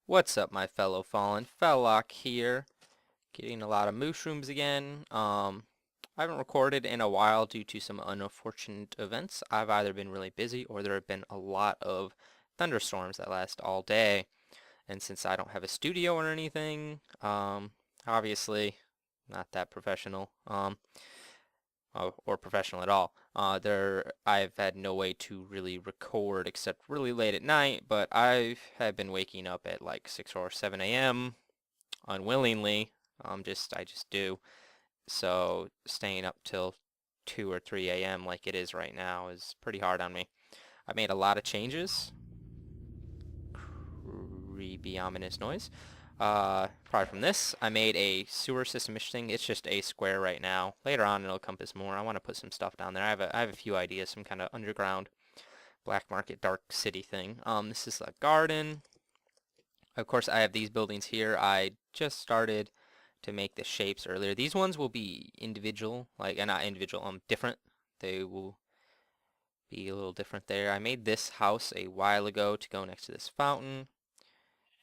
What's up, my fellow fallen? Felloc here, getting a lot of mushrooms again. I haven't recorded in a while due to some unfortunate events. I've either been really busy or there have been a lot of thunderstorms that last all day. And since I don't have a studio or anything, obviously not that professional, or professional at all. I've had no way to really record except really late at night, but I have been waking up at like 6 or 7 a.m. unwillingly. I just do. So staying up till 2 or 3 a.m. like it is right now is pretty hard on me. I made a lot of changes. Creepy ominous noise. Probably from this, I made a sewer system thing. It's just a square right now. Later on, it'll encompass more. I want to put some stuff down there. I have a few ideas, some kind of underground black market dark city thing. This is a garden. Of course, I have these buildings here. I just started to make the shapes earlier. These ones will be individual, like, not individual, different. They will be a little different there. I made this house a while ago to go next to this fountain.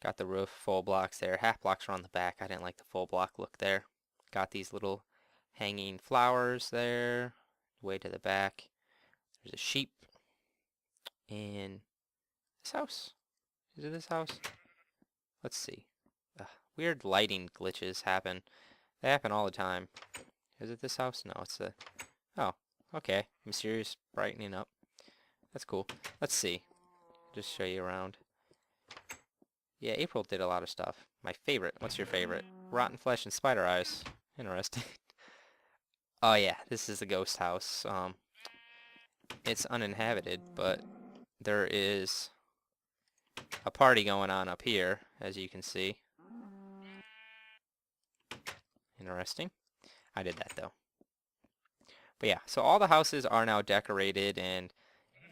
Got the roof, full blocks there. Half blocks are on the back. I didn't like the full block look there. Got these little hanging flowers there, way to the back. There's a sheep in this house. Is it this house? Let's see. Weird lighting glitches happen. They happen all the time. Is it this house? No, it's a... Oh, okay. Mysterious brightening up. That's cool. Let's see. Just show you around. Yeah, April did a lot of stuff. My favorite. What's your favorite? Rotten flesh and spider eyes. Interesting. Oh yeah, this is the ghost house. It's uninhabited, but there is a party going on up here, as you can see. Interesting. I did that though. But yeah, so all the houses are now decorated, and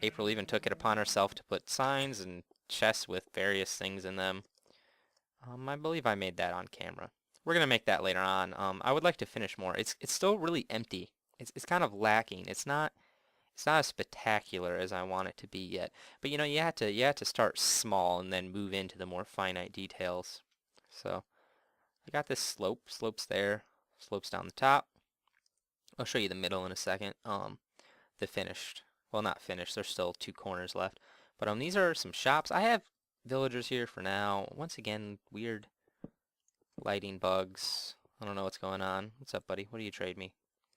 April even took it upon herself to put signs and chests with various things in them. I believe I made that on camera. We're gonna make that later on. I would like to finish more. It's still really empty. It's kind of lacking. It's not as spectacular as I want it to be yet. But you know, you have to start small and then move into the more finite details. So I got this slopes there, slopes down the top. I'll show you the middle in a second. The finished, well, not finished. There's still two corners left. But these are some shops. I have villagers here for now. Once again, weird lighting bugs. I don't know what's going on. What's up, buddy? What do you trade me?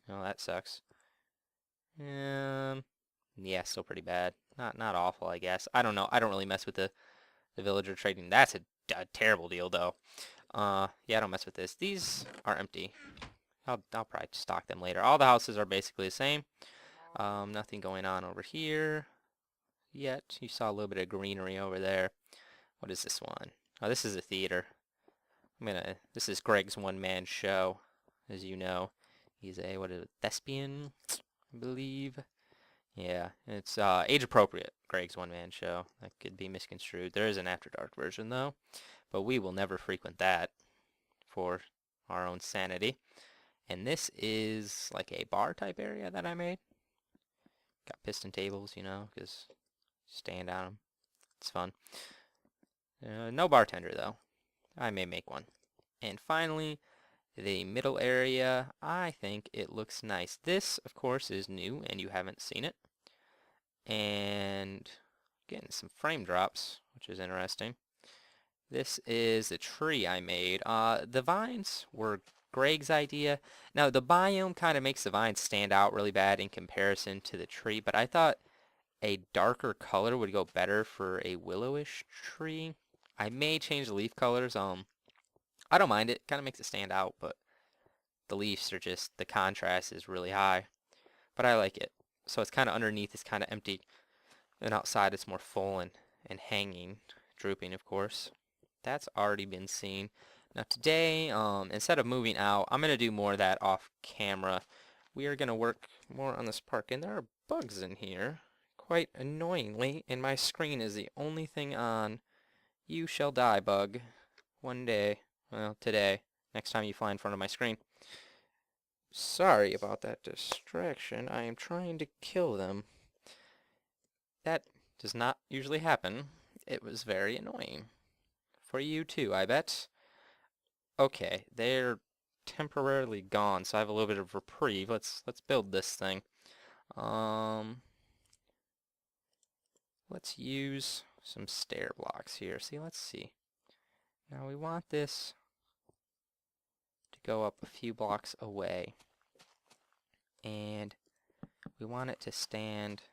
Oh, that sucks. Um, yeah, still pretty bad. Not awful, I guess. I don't know. I don't really mess with the villager trading. That's a terrible deal, though. Yeah, I don't mess with this. These are empty. I'll probably stock them later. All the houses are basically the same. Nothing going on over here yet. You saw a little bit of greenery over there. What is this one? Oh, this is a theater. This is Greg's one-man show, as you know. He's a, what is it, thespian, I believe. Yeah, it's age appropriate, Greg's one-man show. That could be misconstrued. There is an After Dark version, though, but we will never frequent that for our own sanity. And this is like a bar type area that I made. Got piston tables, you know, because stand on them. It's fun. No bartender, though. I may make one. And finally, the middle area, I think it looks nice. This, of course, is new, and you haven't seen it. And getting some frame drops, which is interesting. This is a tree I made. The vines were Greg's idea. Now, the biome kind of makes the vines stand out really bad in comparison to the tree, but I thought a darker color would go better for a willowish tree. I may change the leaf colors. I don't mind it. Kind of makes it stand out, but the leaves are just, the contrast is really high. But I like it. So it's kind of underneath, it's kind of empty. And outside it's more full and hanging, drooping of course. That's already been seen. Now today, instead of moving out, I'm going to do more of that off camera. We are going to work more on this park. And there are bugs in here, quite annoyingly. And my screen is the only thing on. You shall die, bug. One day. Well, today. Next time you fly in front of my screen. Sorry about that distraction. I am trying to kill them. That does not usually happen. It was very annoying. for you too, I bet. Okay, they're temporarily gone, so I have a little bit of reprieve. Let's build this thing. Um, let's use some stair blocks here. Let's see. Now we want this to go up a few blocks away, and we want it to stand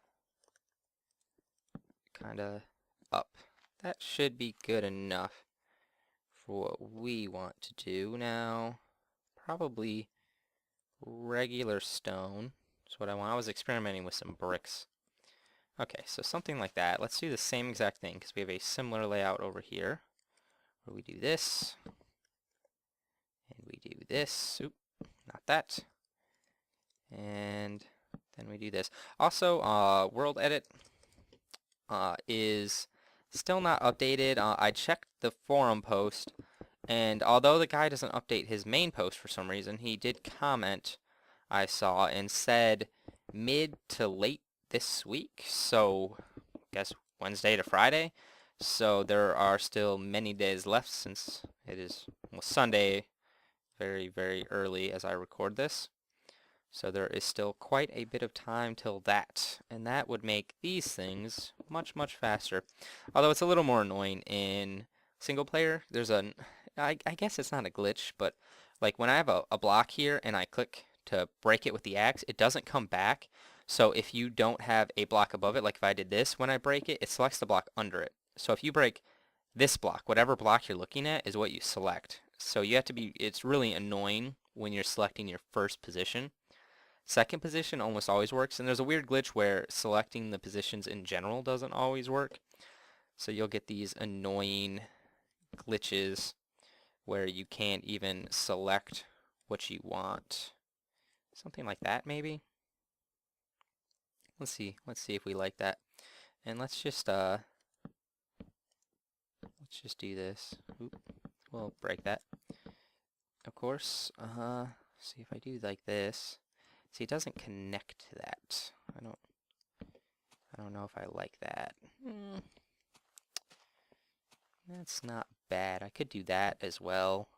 kind of up. That should be good enough for what we want to do. Now, probably regular stone is what I want. I was experimenting with some bricks. Okay, so something like that. Let's do the same exact thing because we have a similar layout over here where we do this and we do this. Oop, not that. And then we do this. Also, World Edit is still not updated. I checked the forum post, and although the guy doesn't update his main post for some reason, he did comment, I saw, and said mid to late this week, so I guess Wednesday to Friday. So there are still many days left since it is Sunday, very, very early as I record this. So there is still quite a bit of time till that, and that would make these things much, much faster. Although it's a little more annoying in single player. There's I guess it's not a glitch, but like when I have a block here and I click to break it with the axe, it doesn't come back. So if you don't have a block above it, like if I did this, when I break it, it selects the block under it. So if you break this block, whatever block you're looking at is what you select. So you have to be, it's really annoying when you're selecting your first position. Second position almost always works, and there's a weird glitch where selecting the positions in general doesn't always work. So you'll get these annoying glitches where you can't even select what you want. Something like that, maybe? Let's see if we like that. And let's just do this. Oop, we'll break that. Of course. See if I do like this. See, it doesn't connect to that. I don't know if I like that. That's not bad. I could do that as well.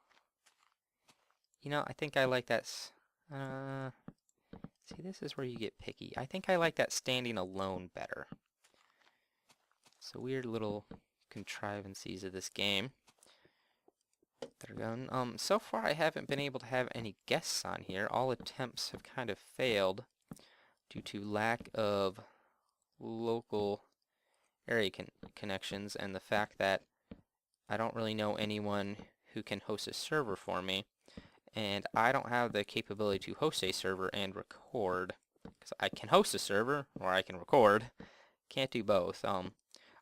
You know, I think I like that. See, this is where you get picky. I think I like that standing alone better. It's a weird little contrivances of this game that are going. So far I haven't been able to have any guests on here. All attempts have kind of failed due to lack of local area connections and the fact that I don't really know anyone who can host a server for me, and I don't have the capability to host a server and record, because I can host a server or I can record. Can't do both.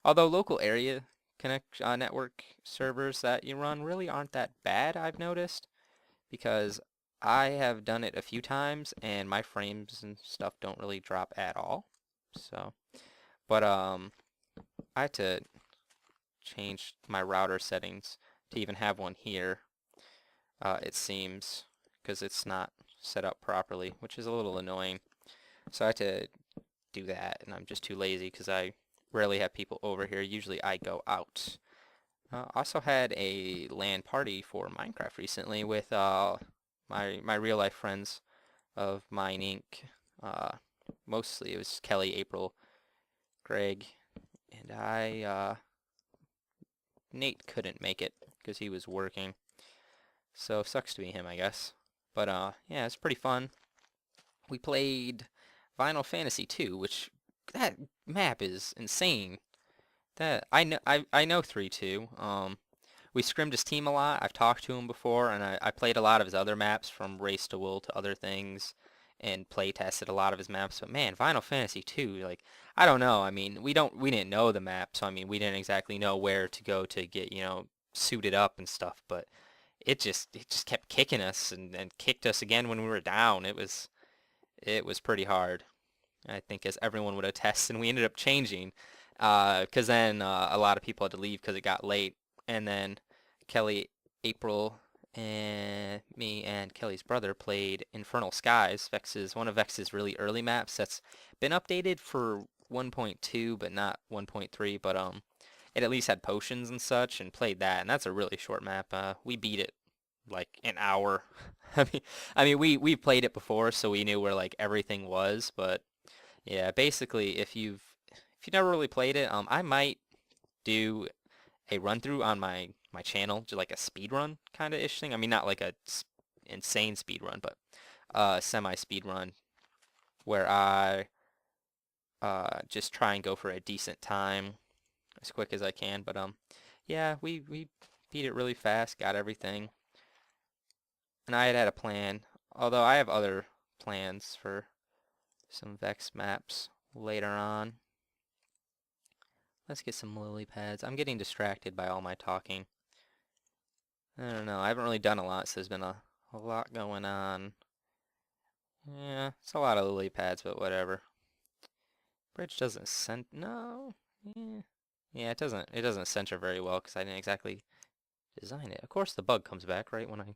Although local area network servers that you run really aren't that bad, I've noticed, because I have done it a few times and my frames and stuff don't really drop at all. So, but I had to change my router settings to even have one here, it seems, because it's not set up properly, which is a little annoying. So I had to do that, and I'm just too lazy because I rarely have people over here. Usually I go out. Also had a LAN party for Minecraft recently with my real life friends of Mine Inc. Mostly it was Kelly, April, Greg, and I. Nate couldn't make it because he was working, so sucks to be him, I guess. But yeah, it's pretty fun. We played Final Fantasy 2, which that map is insane. That I know 3-2. We scrimmed his team a lot. I've talked to him before, and I played a lot of his other maps, from Race to Wool to other things, and play tested a lot of his maps. But man, Final Fantasy 2, like, I don't know. I mean, we didn't know the map, so I mean, we didn't exactly know where to go to get, suited up and stuff. But it just kept kicking us and kicked us again when we were down. It was pretty hard, I think, as everyone would attest. And we ended up changing, because then a lot of people had to leave because it got late. And then Kelly, April, and me and Kelly's brother played Infernal Skies, one of Vex's really early maps that's been updated for 1.2 but not 1.3. But it at least had potions and such, and played that, and that's a really short map. We beat it like an hour. I mean, we played it before, so we knew where like everything was. But yeah, basically, if you never really played it, I might do a run through on my channel, just like a speed run kind of ish thing. I mean, not like a insane speed run, but semi speed run where I just try and go for a decent time as quick as I can. But yeah, we beat it really fast, got everything, and I had a plan. Although I have other plans for some Vex maps later on. Let's get some lily pads. I'm getting distracted by all my talking. I don't know. I haven't really done a lot, so there's been a lot going on. Yeah, it's a lot of lily pads, but whatever. Bridge doesn't no. Yeah. Yeah, it doesn't center very well because I didn't exactly design it. Of course the bug comes back right when I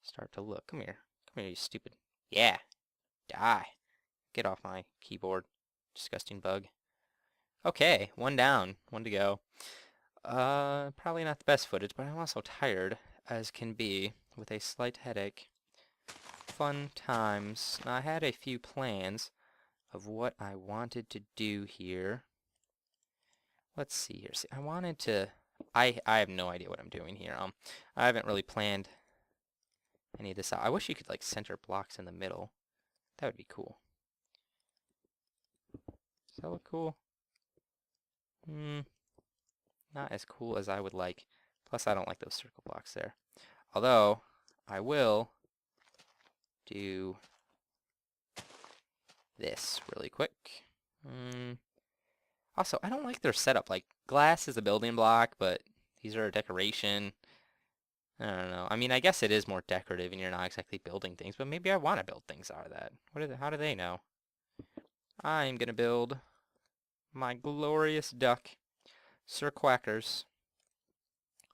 start to look. Come here. Come here, you stupid. Yeah. Die. Get off my keyboard. Disgusting bug. Okay, one down. One to go. Probably not the best footage, but I'm also tired as can be with a slight headache. Fun times. Now, I had a few plans of what I wanted to do here. Let's see here. See, I wanted to I have no idea what I'm doing here. I haven't really planned any of this out. I wish you could like center blocks in the middle. That would be cool. Does that look cool? Not as cool as I would like. Plus I don't like those circle blocks there. Although I will do this really quick. Also, I don't like their setup. Like, glass is a building block, but these are a decoration. I don't know. I mean, I guess it is more decorative and you're not exactly building things, but maybe I want to build things out of that. How do they know? I'm gonna build my glorious duck, Sir Quackers.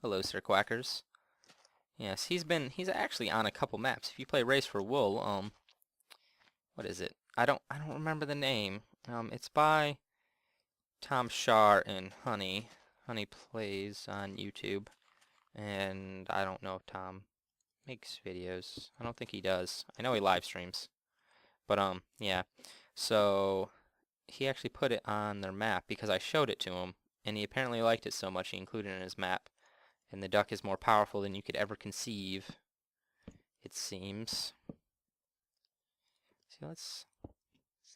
Hello, Sir Quackers. Yes, he's actually on a couple maps. If you play Race for Wool, what is it? I don't remember the name. It's by Tom Shar and Honey. Honey plays on YouTube, and I don't know if Tom makes videos. I don't think he does. I know he live streams, but yeah. So he actually put it on their map because I showed it to him, and he apparently liked it so much he included it in his map. And the duck is more powerful than you could ever conceive, it seems. See, is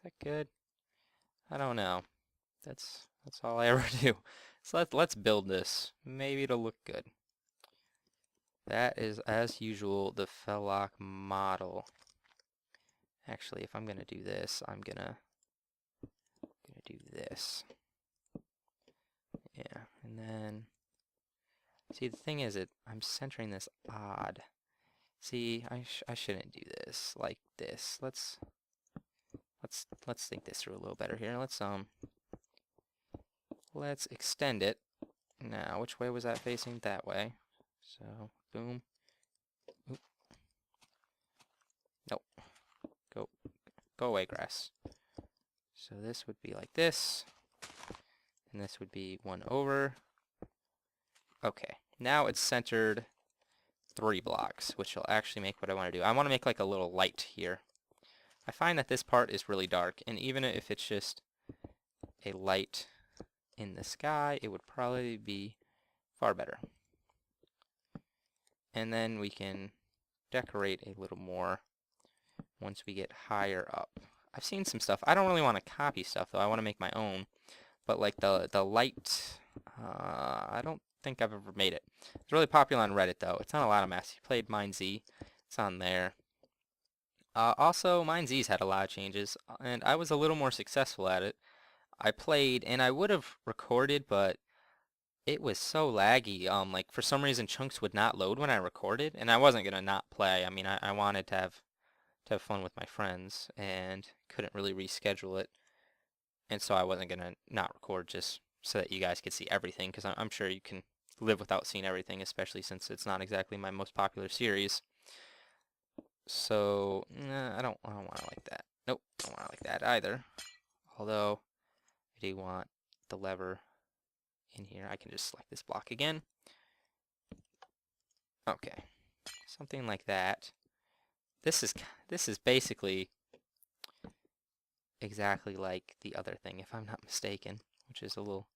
that good? I don't know. That's all I ever do. So let's build this. Maybe it'll look good. That is, as usual, the Felloc model. Actually, if I'm gonna do this, I'm gonna do this. Yeah, and then see the thing is, I'm centering this odd. See, I shouldn't do this like this. Let's think this through a little better here. Let's extend it. Now, which way was that facing? That way. So, boom. Oop. Nope. Go away, grass. So this would be like this. And this would be one over. Okay. Now it's centered 3 blocks, which will actually make what I want to do. I want to make like a little light here. I find that this part is really dark, and even if it's just a light in the sky, it would probably be far better. And then we can decorate a little more once we get higher up. I've seen some stuff. I don't really want to copy stuff, though. I want to make my own. But like the light, I don't think I've ever made it. It's really popular on Reddit, though. It's on a lot of maps. You played MineZ. It's on there. Also, MineZ's had a lot of changes, and I was a little more successful at it. I played, and I would have recorded, but it was so laggy. Like for some reason, chunks would not load when I recorded, and I wasn't gonna not play. I mean, I wanted to have fun with my friends, and couldn't really reschedule it, and so I wasn't gonna not record just so that you guys could see everything, because I'm sure you can live without seeing everything, especially since it's not exactly my most popular series. So, nah, I don't want it like that. Nope, I don't want it like that either. Although, I do want the lever in here. I can just select this block again. Okay, something like that. This is basically exactly like the other thing, if I'm not mistaken, which is a little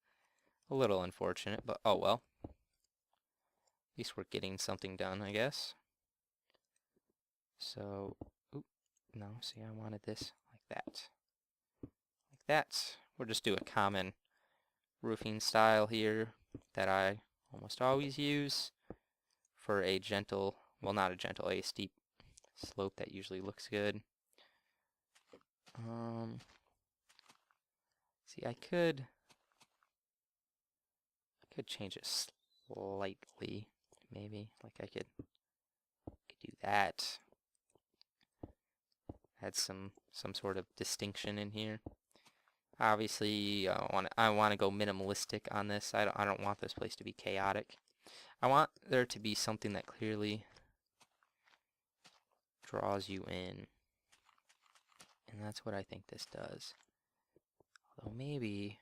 unfortunate, but oh well. At least we're getting something done, I guess. So, oop, no, see, I wanted this like that. Like that. We'll just do a common roofing style here that I almost always use for a gentle, well, not a gentle, a steep slope that usually looks good. See, I could change it slightly, maybe. Like I could do that. Add some sort of distinction in here. Obviously, I want to go minimalistic on this. I don't want this place to be chaotic. I want there to be something that clearly draws you in. And that's what I think this does. Although maybe,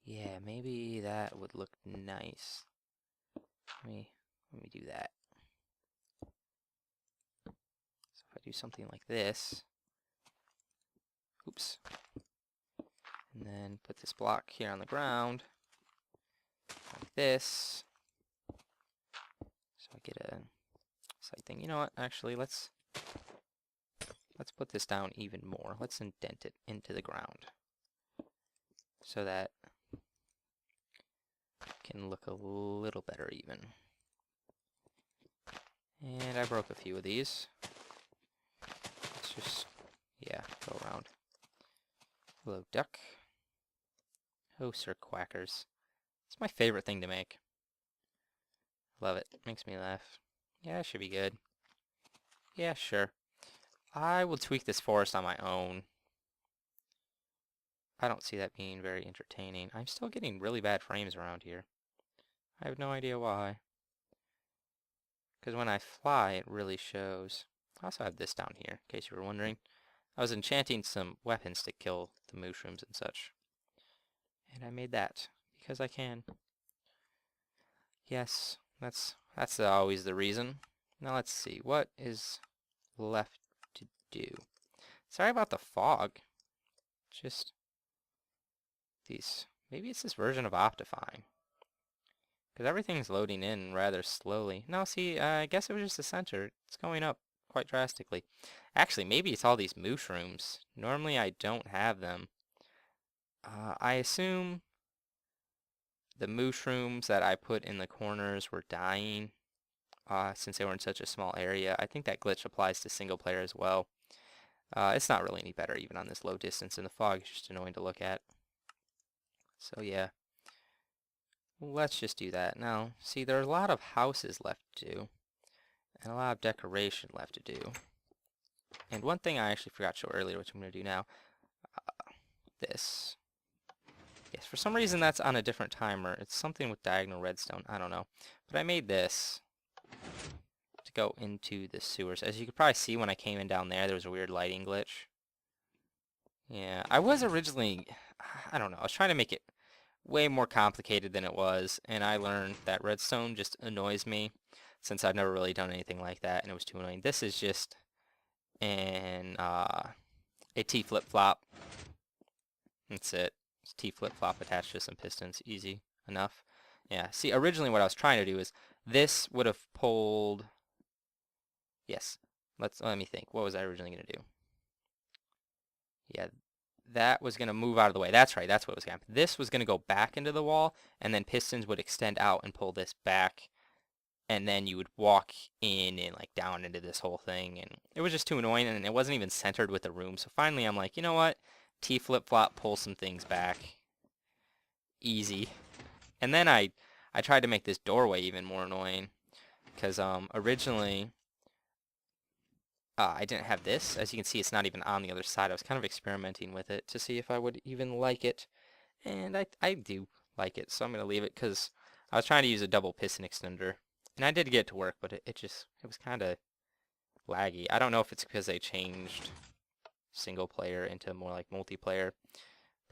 yeah, maybe that would look nice. Let me do that. So if I do something like this, oops, and then put this block here on the ground, like this, so I get a slight thing. You know what? Actually, let's put this down even more. Let's indent it into the ground so that it can look a little better even. And I broke a few of these. Let's just, yeah, go around. Hello, duck. Oh, sir quackers. It's my favorite thing to make. Love it. Makes me laugh. Yeah, it should be good. Yeah, sure. I will tweak this forest on my own. I don't see that being very entertaining. I'm still getting really bad frames around here. I have no idea why. Because when I fly, it really shows. I also have this down here, in case you were wondering. I was enchanting some weapons to kill the mushrooms and such. And I made that, because I can. Yes, that's always the reason. Now let's see, what is left to do? Sorry about the fog. Just these, maybe it's this version of Optifine. Because everything's loading in rather slowly. No, see, I guess it was just the center. It's going up quite drastically. Actually, maybe it's all these mushrooms. Normally I don't have them. I assume the mushrooms that I put in the corners were dying since they were in such a small area. I think that glitch applies to single player as well. It's not really any better even on this low distance, and the fog is just annoying to look at. So yeah, let's just do that. Now, see, there are a lot of houses left to do, and a lot of decoration left to do. And one thing I actually forgot to show earlier, which I'm going to do now, this. Yes, for some reason that's on a different timer. It's something with diagonal redstone. I don't know. But I made this to go into the sewers. As you could probably see when I came in down there, there was a weird lighting glitch. Yeah, I was originally, I don't know, I was trying to make it way more complicated than it was, and I learned that redstone just annoys me since I've never really done anything like that, and it was too annoying. This is just an a T flip-flop. That's it. It's T flip-flop attached to some pistons. Easy enough. Yeah, see, originally what I was trying to do is this would have pulled... Yes, let me think. What was I originally going to do? Yeah, that was going to move out of the way. That's right, that's what was going to happen. This was going to go back into the wall, and then pistons would extend out and pull this back, and then you would walk in and like down into this whole thing, and it was just too annoying, and it wasn't even centered with the room. So finally I'm like, you know what? T flip-flop, pull some things back. Easy. And then I tried to make this doorway even more annoying, because originally I didn't have this. As you can see, it's not even on the other side. I was kind of experimenting with it to see if I would even like it. And I do like it, so I'm going to leave it because I was trying to use a double piston extender. And I did get it to work, but it was kind of laggy. I don't know if it's because they changed single player into more like multiplayer.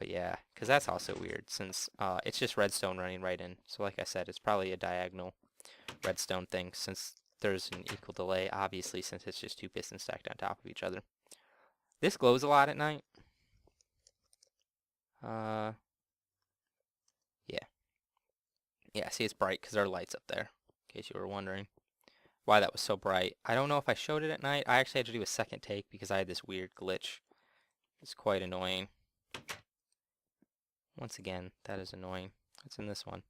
But yeah, because that's also weird since it's just redstone running right in. So like I said, it's probably a diagonal redstone thing since there's an equal delay, obviously, since it's just two pistons stacked on top of each other. This glows a lot at night. Yeah. Yeah, see, it's bright because there are lights up there, in case you were wondering why that was so bright. I don't know if I showed it at night. I actually had to do a second take because I had this weird glitch. It's quite annoying. Once again, that is annoying. What's in this one?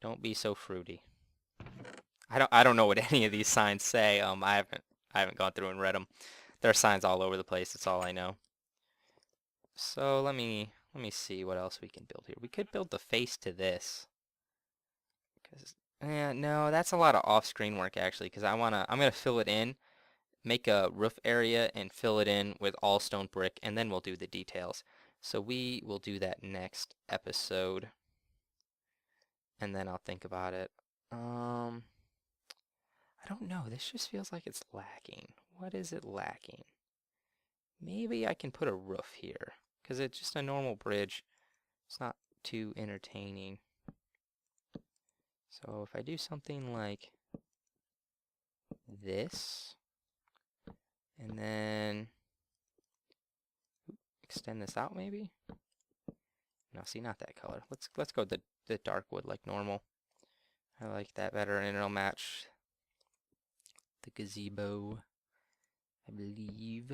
Don't be so fruity. I don't know what any of these signs say. I haven't gone through and read them. There are signs all over the place. That's all I know. So let me see what else we can build here. We could build the face to this. No, that's a lot of off-screen work actually, because I'm gonna fill it in, make a roof area, and fill it in with all stone brick, and then we'll do the details. So we will do that next episode, and then I'll think about it. I don't know. This just feels like it's lacking. What is it lacking? Maybe I can put a roof here, because it's just a normal bridge. It's not too entertaining. So if I do something like this, and then extend this out maybe? No, see, not that color. Let's go the dark wood like normal. I like that better, and it'll match the gazebo, I believe.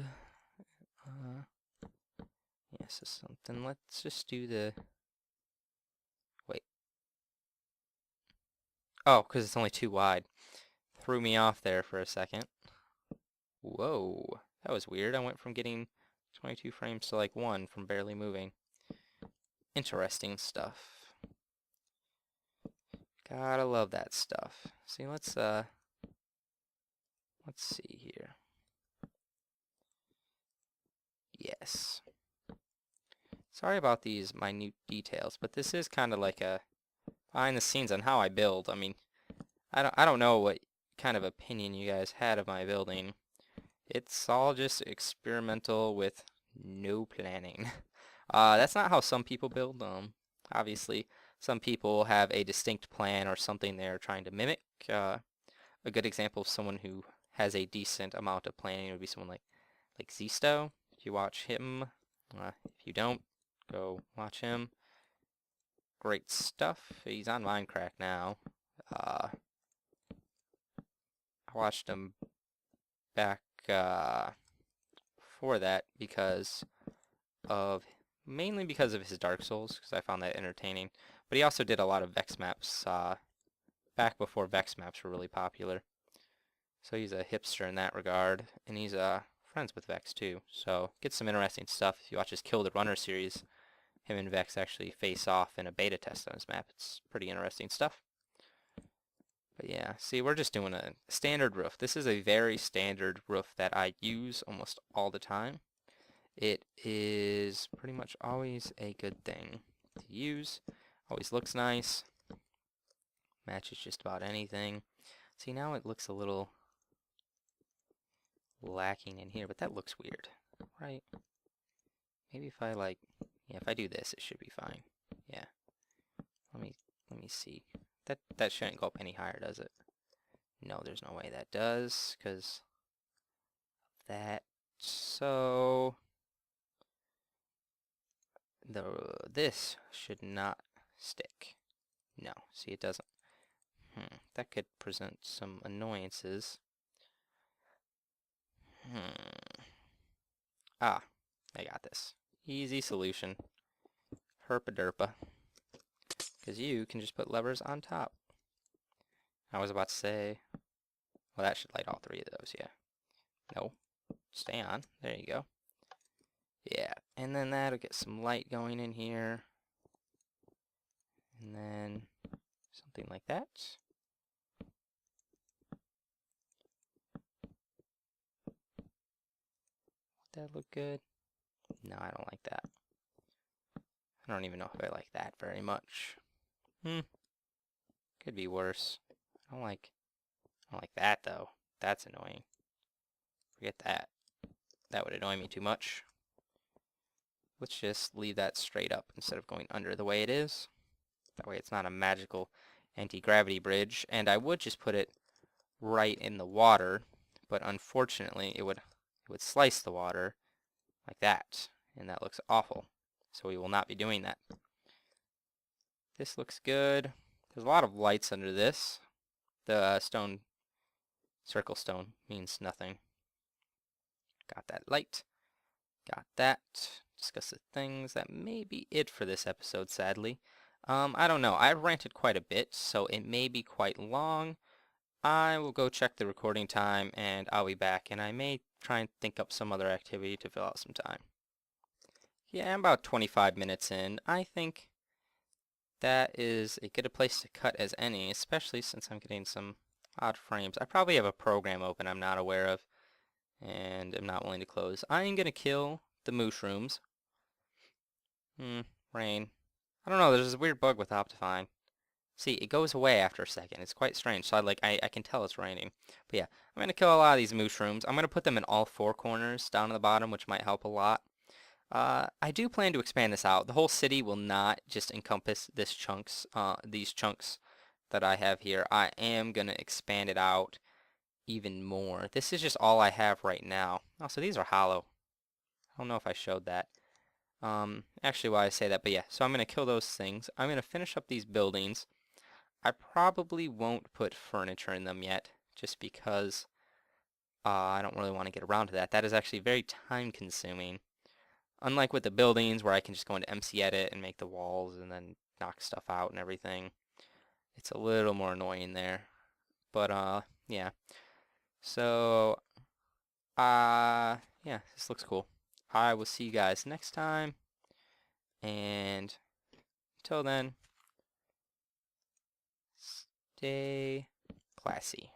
Yeah, so something. Let's just do the. Wait. Oh, because it's only too wide. Threw me off there for a second. Whoa, that was weird. I went from getting 22 frames to like 1 from barely moving. Interesting stuff. Gotta love that stuff. See, let's see here. Yes. Sorry about these minute details, but this is kind of like a behind the scenes on how I build. I mean, I don't know what kind of opinion you guys had of my building. It's all just experimental with no planning. That's not how some people build. Obviously, some people have a distinct plan or something they're trying to mimic. A good example of someone who has a decent amount of planning would be someone like Zisto. If you watch him, if you don't, go watch him. Great stuff. He's on Minecraft now. I watched him back before that mainly because of his Dark Souls, because I found that entertaining. But he also did a lot of Vex maps back before Vex maps were really popular. So he's a hipster in that regard, and he's friends with Vex too. So get some interesting stuff if you watch his Kill the Runner series. Him and Vex actually face off in a beta test on his map. It's pretty interesting stuff. But yeah, see, we're just doing a standard roof. This is a very standard roof that I use almost all the time. It is pretty much always a good thing to use. Always looks nice. Matches just about anything. See, now it looks a little lacking in here, but that looks weird, right? Maybe if I if I do this, it should be fine. Yeah. Let me see. That shouldn't go up any higher, does it? No, there's no way that does, because that. So this should not stick. No, see, it doesn't. That could present some annoyances. Ah, I got this. Easy solution. Herpa-derpa. Because you can just put levers on top. I was about to say, well, that should light all 3 of those, yeah. No, stay on. There you go. Yeah, and then that'll get some light going in here. And then something like that. Would that look good? No, I don't like that. I don't even know if I like that very much. Could be worse. I don't like that though. That's annoying. Forget that. That would annoy me too much. let's just leave that straight up instead of going under the way it is. That way it's not a magical anti-gravity bridge. And I would just put it right in the water, but unfortunately it would slice the water like that, and that looks awful. So we will not be doing that. This looks good. There's a lot of lights under this. The circle stone means nothing. Got that light. Got that. Discuss the things. That may be it for this episode, sadly. I don't know. I've ranted quite a bit, so it may be quite long. I will go check the recording time, and I'll be back, and I may try and think up some other activity to fill out some time. Yeah, I'm about 25 minutes in. I think that is as good a place to cut as any, especially since I'm getting some odd frames. I probably have a program open I'm not aware of, and I'm not willing to close. I am going to kill the mushrooms. Rain. I don't know, there's this weird bug with Optifine. See, it goes away after a second. It's quite strange. So I can tell it's raining. But yeah, I'm going to kill a lot of these mushrooms. I'm going to put them in all 4 corners down at the bottom, which might help a lot. I do plan to expand this out. The whole city will not just encompass these chunks that I have here. I am going to expand it out even more. This is just all I have right now. Oh, so these are hollow. I don't know if I showed that. Actually, why I say that, but yeah. So I'm going to kill those things. I'm going to finish up these buildings. I probably won't put furniture in them yet, just because I don't really want to get around to that. That is actually very time consuming. Unlike with the buildings where I can just go into MC Edit and make the walls and then knock stuff out and everything. It's a little more annoying there. But yeah. So yeah, this looks cool. I will see you guys next time. And until then, stay classy.